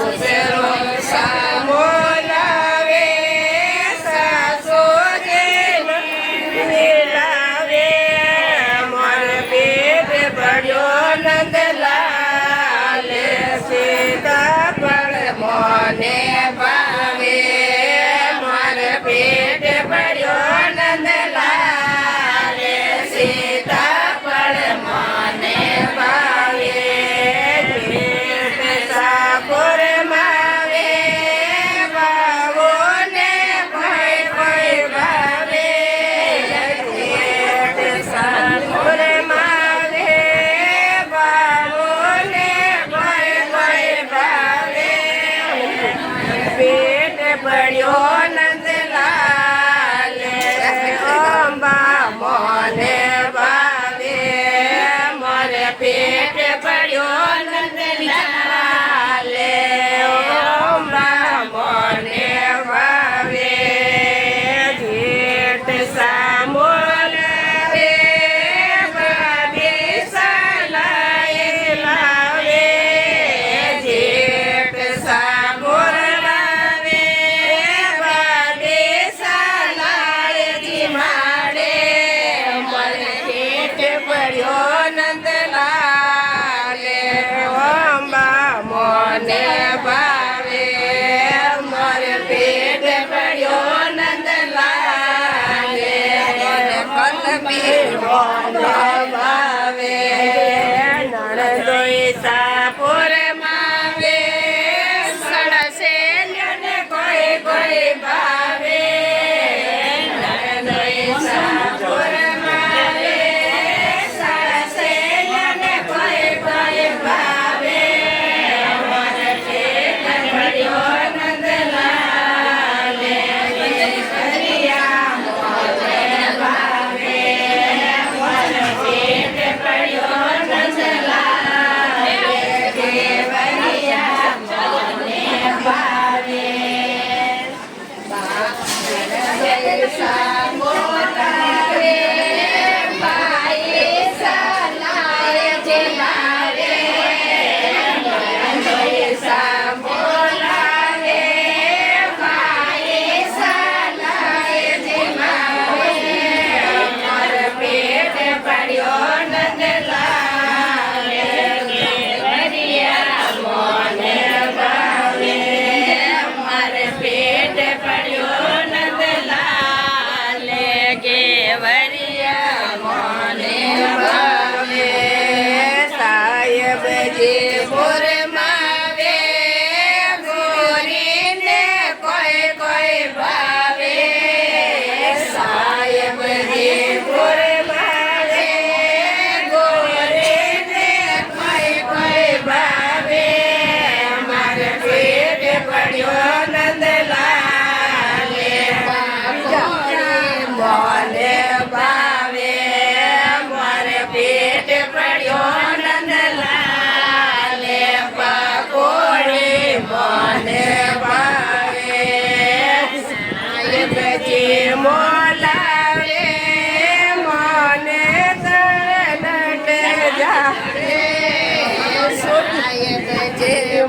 સુસરો સામોલાવે સાસોજે મિલાવે મોર પેટ પડ્યો નંદલાલ સીતાફળ મોને ભાવે મોર પેટ પડ્યો નંદલાલ સીતાફળ મોને ભાવે સાપુર માવે બાવોને કોઈ કોઈ ભાવે સાપુર માવે બાવોને કોઈ કોઈ ભાવે પેટ પડ્યો નંદલાલ અંબા મોને ભાવે મોરે પેટ પડ્યો નંદલાલ અંબા મોને ભાવે જેઠ સામોલાવે ભાવે સલાય લાવે જેઠ સામોલાવે ભાવે સલાય જીમાડે મને પેટ પડ્યો નંદલાલ અંબા મોને ભાવે મોર પેટ પડ્યો નંદલાલ કલબી મોને ભાવે નણદોઈ સાપુર માવે સળસે ને કોઈ કોઈ ભાવે નણદોઈ સાપુર માવે સળસે ને કોઈ કોઈ ભાવે મોર પેટ પડ્યો નંદલાલ હરિયા મોને ભાવે મોર પેટ પડ્યો નંદલાલ કેવરિયા મોને ભાવે સામોલાવે ભાઈ સલાય જે મારે સામોલાવે ભાઈ સલાય જે મારે મોર પેટ પડ્યો નંદલાલ કેવરિયા મોને ભાવે મોર પેટ પડ્યો નંદલાલ કેવરિયા મોને ભાવે સાહેબજી મોર માવે ગોરીને કોઈ કોઈ ભાવે સાહેબજી મોર માવે ગોરીને કોઈ કોઈ ભાવે માર પેટ પડ્યો નંદલાલ મોને ભાવે મોર પેટ પડ્યો નંદલાલ પકોડી મોને ભાવે સાહેબજી મોલાવે મોને તરનટ જાડે સાહેબજી